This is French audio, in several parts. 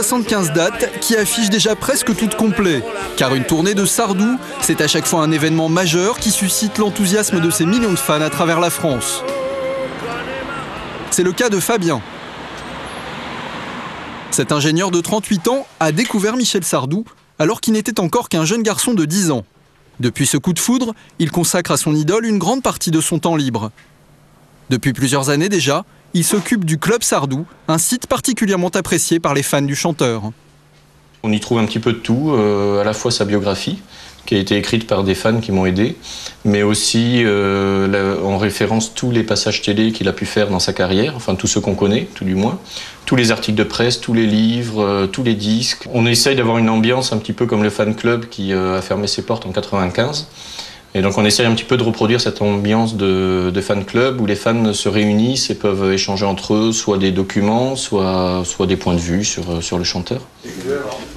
75 dates qui affichent déjà presque toutes complets. Car une tournée de Sardou, c'est à chaque fois un événement majeur qui suscite l'enthousiasme de ces millions de fans à travers la France. C'est le cas de Fabien. Cet ingénieur de 38 ans a découvert Michel Sardou alors qu'il n'était encore qu'un jeune garçon de 10 ans. Depuis ce coup de foudre, il consacre à son idole une grande partie de son temps libre. Depuis plusieurs années déjà, il s'occupe du Club Sardou, un site particulièrement apprécié par les fans du chanteur. On y trouve un petit peu de tout, à la fois sa biographie, qui a été écrite par des fans qui m'ont aidé, mais aussi en référence tous les passages télé qu'il a pu faire dans sa carrière, enfin tous ceux qu'on connaît, tout du moins, tous les articles de presse, tous les livres, tous les disques. On essaye d'avoir une ambiance un petit peu comme le fan club qui a fermé ses portes en 95. Et donc on essaye un petit peu de reproduire cette ambiance de fan club où les fans se réunissent et peuvent échanger entre eux soit des documents, soit des points de vue sur le chanteur.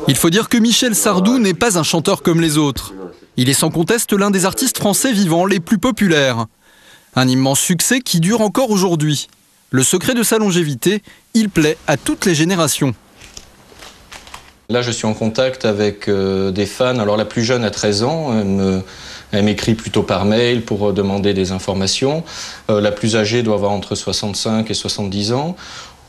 Il faut dire que Michel Sardou n'est pas un chanteur comme les autres. Il est sans conteste l'un des artistes français vivants les plus populaires. Un immense succès qui dure encore aujourd'hui. Le secret de sa longévité, il plaît à toutes les générations. Là je suis en contact avec des fans, alors la plus jeune a 13 ans, elle m'écrit plutôt par mail pour demander des informations. La plus âgée doit avoir entre 65 et 70 ans.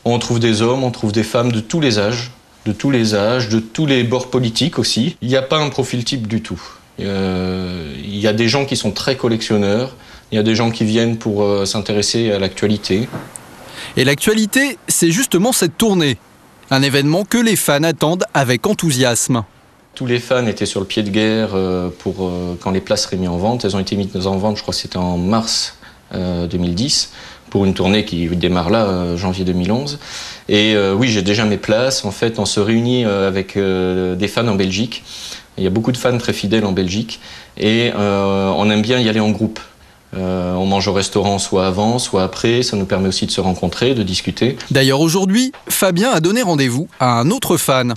On trouve des hommes, on trouve des femmes de tous les âges, de tous les bords politiques aussi. Il n'y a pas un profil type du tout. Il y a des gens qui sont très collectionneurs, il y a des gens qui viennent pour s'intéresser à l'actualité. Et l'actualité, c'est justement cette tournée. Un événement que les fans attendent avec enthousiasme. Tous les fans étaient sur le pied de guerre quand les places seraient mises en vente. Elles ont été mises en vente, je crois que c'était en mars 2010, pour une tournée qui démarre là, janvier 2011. Et oui, j'ai déjà mes places. En fait, on se réunit avec des fans en Belgique. Il y a beaucoup de fans très fidèles en Belgique. Et on aime bien y aller en groupe. On mange au restaurant soit avant, soit après. Ça nous permet aussi de se rencontrer, de discuter. D'ailleurs, aujourd'hui, Fabien a donné rendez-vous à un autre fan.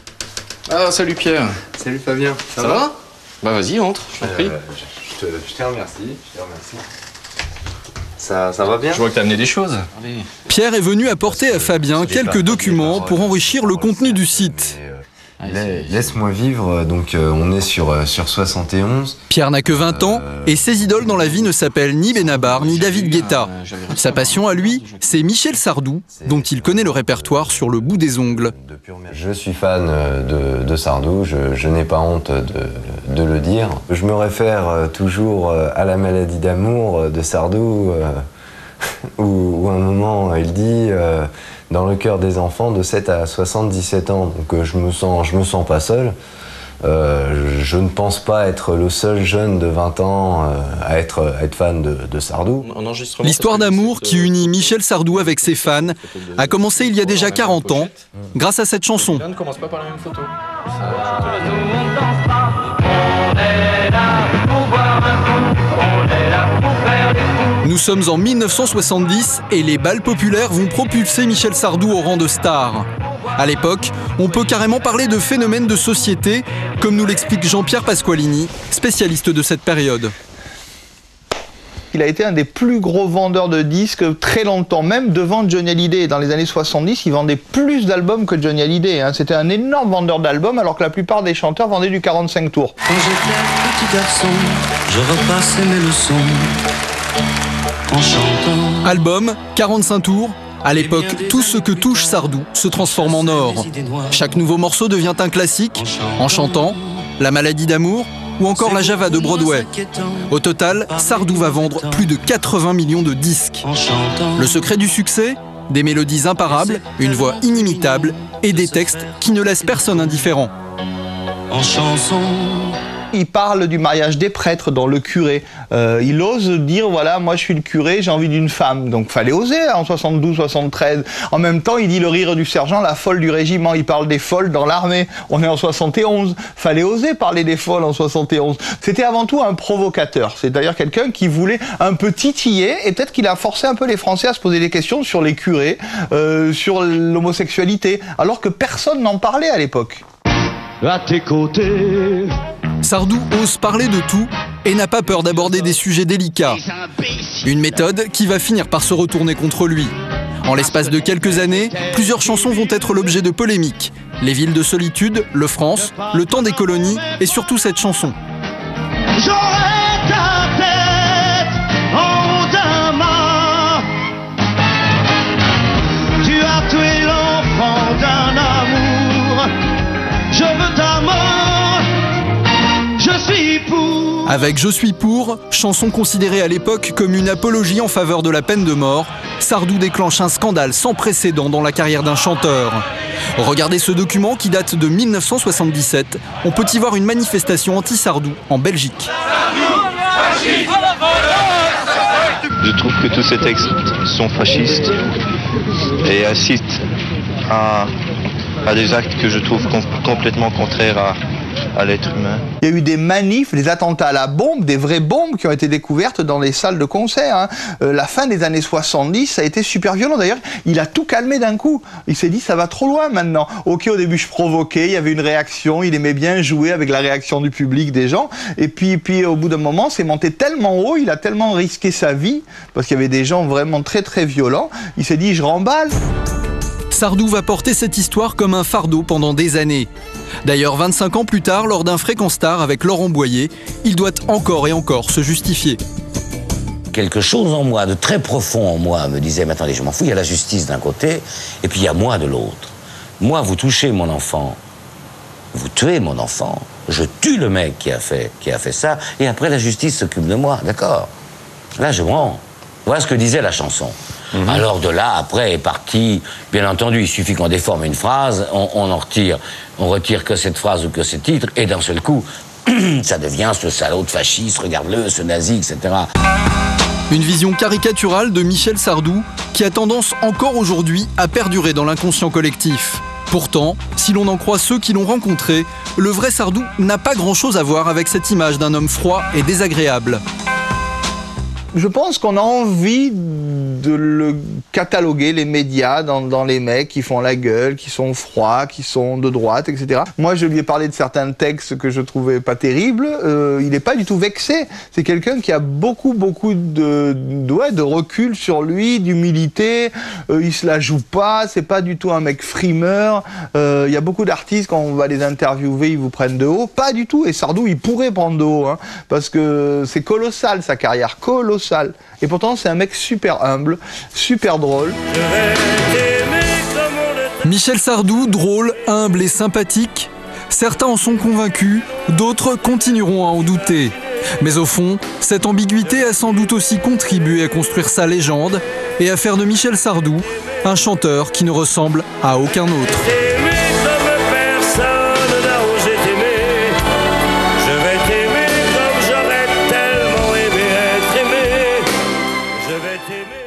Ah, salut Pierre. Salut Fabien. Ça va? Bah vas-y, entre, je t'en prie. Je te remercie. Ça va bien? Je vois que t'as amené des choses. Allez. Pierre est venu apporter à Fabien quelques documents pour enrichir le contenu du site. Laisse-moi vivre, donc on est sur 71. Pierre n'a que 20 ans et ses idoles dans la vie ne s'appellent ni Benabar ni David Guetta. Sa passion à lui, c'est Michel Sardou, dont il connaît le répertoire sur le bout des ongles. Je suis fan de Sardou, je n'ai pas honte de le dire. Je me réfère toujours à la maladie d'amour de Sardou, où à un moment il dit dans le cœur des enfants de 7 à 77 ans. Donc je me sens pas seul. Je ne pense pas être le seul jeune de 20 ans à être fan de Sardou. L'histoire d'amour qui unit Michel Sardou avec ses fans a commencé il y a déjà 40 ans grâce à cette chanson. Ne commence pas par la même photo. Nous sommes en 1970 et les bals populaires vont propulser Michel Sardou au rang de star. À l'époque, on peut carrément parler de phénomène de société, comme nous l'explique Jean-Pierre Pasqualini, spécialiste de cette période. Il a été un des plus gros vendeurs de disques très longtemps, même devant Johnny Hallyday. Dans les années 70, il vendait plus d'albums que Johnny Hallyday. C'était un énorme vendeur d'albums, alors que la plupart des chanteurs vendaient du 45 tours. Quand j'étais petit garçon, je repassais mes leçons en chantant. Album, 45 tours. À l'époque, tout ce que touche Sardou se transforme en or. Chaque nouveau morceau devient un classique, en chantant, La maladie d'amour ou encore La Java de Broadway. Au total, Sardou va vendre plus de 80 millions de disques. Le secret du succès ? Des mélodies imparables, une voix inimitable et des textes qui ne laissent personne indifférent. En chanson. Il parle du mariage des prêtres dans Le Curé. Il ose dire, voilà, moi je suis le curé, j'ai envie d'une femme. Donc fallait oser en 72, 73. En même temps, il dit le rire du sergent, la folle du régiment. Il parle des folles dans l'armée. On est en 71. Fallait oser parler des folles en 71. C'était avant tout un provocateur. C'est d'ailleurs quelqu'un qui voulait un peu titiller et peut-être qu'il a forcé un peu les Français à se poser des questions sur les curés, sur l'homosexualité, alors que personne n'en parlait à l'époque. À tes côtés. Sardou ose parler de tout et n'a pas peur d'aborder des sujets délicats. Une méthode qui va finir par se retourner contre lui. En l'espace de quelques années, plusieurs chansons vont être l'objet de polémiques. Les villes de solitude, le France, le temps des colonies et surtout cette chanson. J'aurais ta tête en haut d'un mât. Tu as tué l'enfant d'un amour. Je veux ta mort. Je suis pour. Avec Je suis pour, chanson considérée à l'époque comme une apologie en faveur de la peine de mort, Sardou déclenche un scandale sans précédent dans la carrière d'un chanteur. Regardez ce document qui date de 1977. On peut y voir une manifestation anti-Sardou en Belgique. Je trouve que tous ces textes sont fascistes et incitent à des actes que je trouve complètement contraires à l'être humain. Il y a eu des manifs, des attentats à la bombe, des vraies bombes qui ont été découvertes dans les salles de concert. Hein. La fin des années 70, ça a été super violent. D'ailleurs, il a tout calmé d'un coup. Il s'est dit, ça va trop loin maintenant. Ok, au début, je provoquais, il y avait une réaction, il aimait bien jouer avec la réaction du public, des gens. Et puis au bout d'un moment, c'est monté tellement haut, il a tellement risqué sa vie, parce qu'il y avait des gens vraiment très très violents. Il s'est dit, je remballe. Sardou va porter cette histoire comme un fardeau pendant des années. D'ailleurs, 25 ans plus tard, lors d'un Fréquence Star avec Laurent Boyer, il doit encore et encore se justifier. Quelque chose en moi, de très profond en moi, me disait, mais attendez, je m'en fous, il y a la justice d'un côté, et puis il y a moi de l'autre. Moi, vous touchez mon enfant, vous tuez mon enfant, je tue le mec qui a fait ça, et après la justice s'occupe de moi, d'accord? Là, je me rends. Voilà ce que disait la chanson. Alors de là, après, est parti, bien entendu, il suffit qu'on déforme une phrase, on retire que cette phrase ou que ce titre, et d'un seul coup, ça devient ce salaud de fasciste, regarde-le, ce nazi, etc. Une vision caricaturale de Michel Sardou qui a tendance encore aujourd'hui à perdurer dans l'inconscient collectif. Pourtant, si l'on en croit ceux qui l'ont rencontré, le vrai Sardou n'a pas grand-chose à voir avec cette image d'un homme froid et désagréable. Je pense qu'on a envie de le cataloguer, les médias, dans les mecs qui font la gueule, qui sont froids, qui sont de droite, etc. Moi, je lui ai parlé de certains textes que je trouvais pas terribles. Il n'est pas du tout vexé. C'est quelqu'un qui a beaucoup de recul sur lui, d'humilité. Il se la joue pas. C'est pas du tout un mec frimeur. Il y a beaucoup d'artistes, quand on va les interviewer, ils vous prennent de haut. Pas du tout. Et Sardou, il pourrait prendre de haut, hein, parce que c'est colossal, sa carrière, colossal. Et pourtant, c'est un mec super humble, super drôle. Michel Sardou, drôle, humble et sympathique. Certains en sont convaincus, d'autres continueront à en douter. Mais au fond, cette ambiguïté a sans doute aussi contribué à construire sa légende et à faire de Michel Sardou un chanteur qui ne ressemble à aucun autre. Je vais t'aimer.